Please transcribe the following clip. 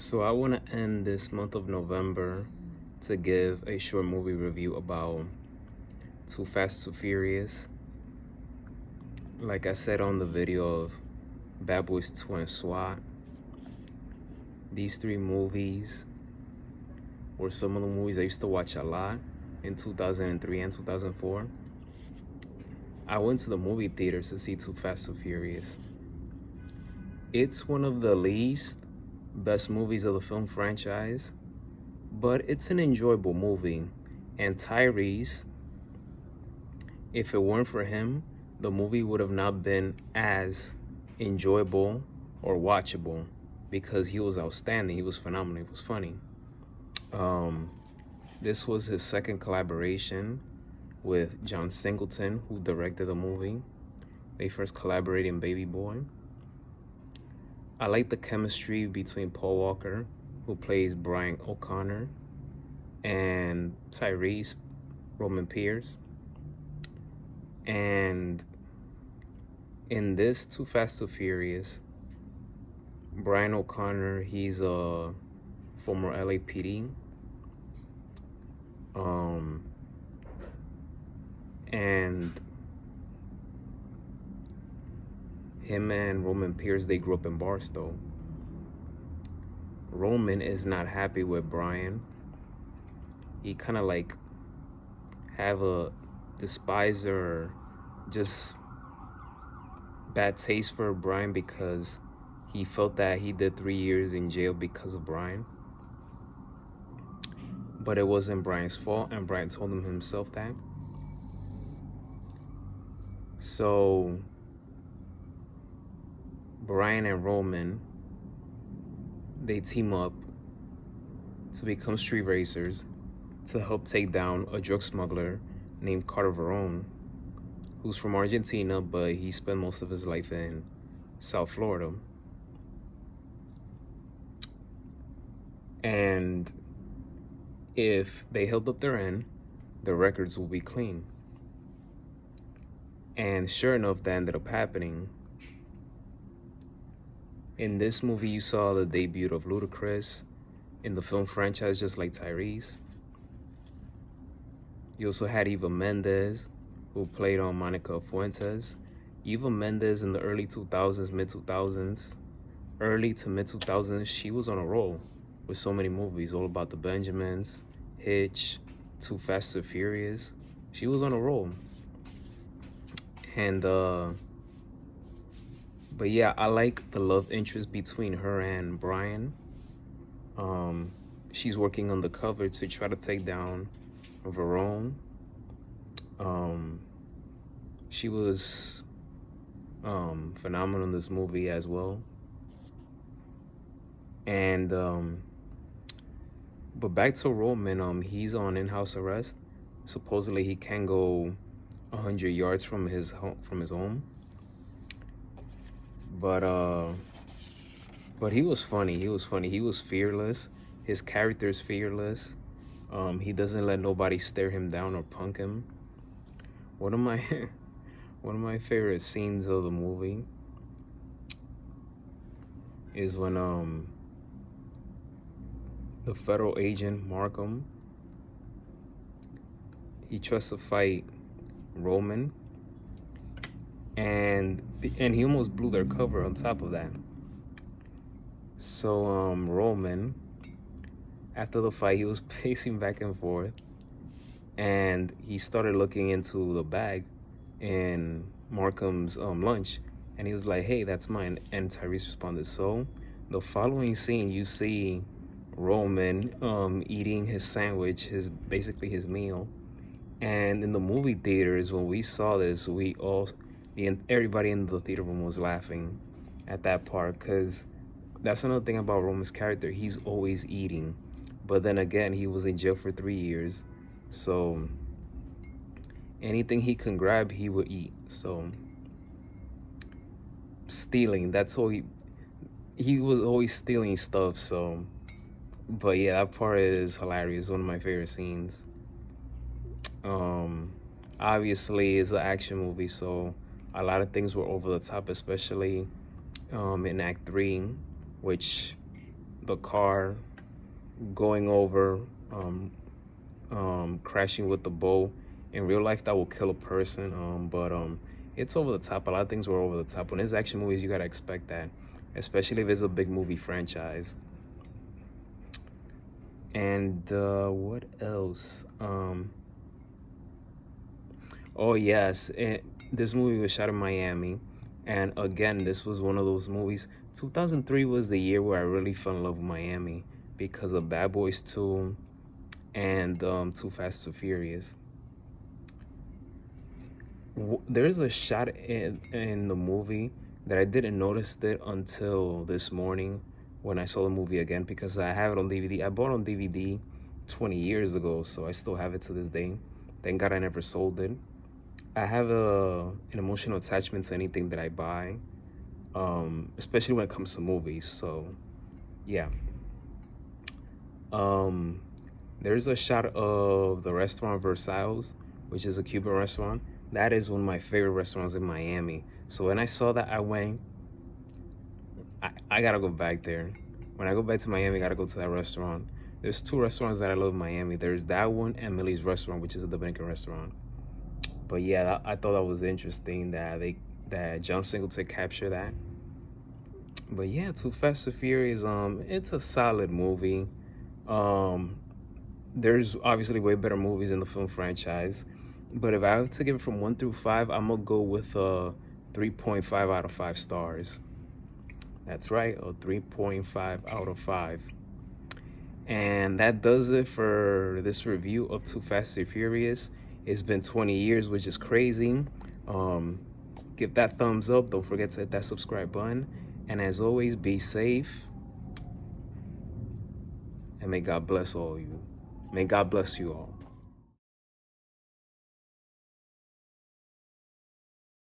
So I want to end this month of November to give a short movie review about Too Fast, Too Furious. Like I said on the video of Bad Boys 2 and SWAT, these three movies were some of the movies I used to watch a lot in 2003 and 2004. I went to the movie theaters to see Too Fast, Too Furious. It's one of the least best movies of the film franchise, but it's an enjoyable movie. And Tyrese, if it weren't for him, the movie would have not been as enjoyable or watchable because he was outstanding. He was phenomenal. He was funny. This was his second collaboration with John Singleton, who directed the movie. They first collaborated in Baby Boy. I like the chemistry between Paul Walker, who plays Brian O'Connor, and Tyrese, Roman Pierce. And in this Too Fast, Too Furious, Brian O'Connor, he's a former LAPD. And him and Roman Pierce, they grew up in Barstow. Roman is not happy with Brian. He kind of like have a despise or just bad taste for Brian because he felt that he did 3 years in jail because of Brian. But it wasn't Brian's fault, and Brian told him himself that. So Brian and Roman, they team up to become street racers to help take down a drug smuggler named Carter Verone, who's from Argentina, but he spent most of his life in South Florida. And if they held up their end, the records will be clean. And sure enough, that ended up happening. In this movie, you saw the debut of Ludacris in the film franchise, just like Tyrese. You also had Eva Mendes, who played on Monica Fuentes. Eva Mendes in the early 2000s, mid 2000s, early to mid 2000s, she was on a roll with so many movies, All About the Benjamins, Hitch, Too Fast, Too Furious. She was on a roll. And but yeah, I like the love interest between her and Brian. She's working undercover to try to take down Verone. She was phenomenal in this movie as well. And but back to Roman, he's on in-house arrest. Supposedly he can go 100 yards from his home. But he was funny. He was funny. He was fearless. His character's fearless. He doesn't let nobody stare him down or punk him. One of my one of my favorite scenes of the movie is when the federal agent Markham, he tries to fight Roman, and he almost blew their cover on top of that. So Roman, after the fight, he was pacing back and forth, and he started looking into the bag in Markham's lunch, and he was like, "Hey, that's mine." And Tyrese responded. So the following scene, you see Roman eating his sandwich, basically his meal. And in the movie theaters, when we saw this, everybody in the theater room was laughing at that part, because that's another thing about Roman's character. He's always eating. But then again, he was in jail for 3 years. So anything he can grab, he would eat. So stealing, that's all he was always stealing stuff. So, but yeah, that part is hilarious. One of my favorite scenes. Obviously it's an action movie, so a lot of things were over the top, especially in Act 3, which the car, going over, crashing with the boat. In real life, that will kill a person. But it's over the top. A lot of things were over the top. When it's action movies, you gotta expect that, especially if it's a big movie franchise. And what else? Oh yes, this movie was shot in Miami, and again, this was one of those movies. 2003 was the year where I really fell in love with Miami because of Bad Boys 2 and Too Fast, Too Furious. There's a shot in the movie that I didn't notice it until this morning when I saw the movie again, because I have it on DVD. I bought it on DVD 20 years ago, so I still have it to this day. Thank God I never sold it. I have an emotional attachment to anything that I buy, especially when it comes to movies. So, yeah. There's a shot of the restaurant Versailles, which is a Cuban restaurant. That is one of my favorite restaurants in Miami. So when I saw that, I went, I gotta go back there. When I go back to Miami, I gotta go to that restaurant. There's two restaurants that I love in Miami. There's that one and Millie's Restaurant, which is a Dominican restaurant. But yeah, I thought that was interesting that John Singleton captured that. But yeah, Too Fast Too Furious, it's a solid movie. There's obviously way better movies in the film franchise, but if I have to give it from 1 through 5, I'm gonna go with a 3.5 out of 5 stars. That's right, a 3.5 out of 5. And that does it for this review of Too Fast Too Furious. It's been 20 years, which is crazy. Give that thumbs up. Don't forget to hit that subscribe button. And as always, be safe. And may God bless all of you. May God bless you all.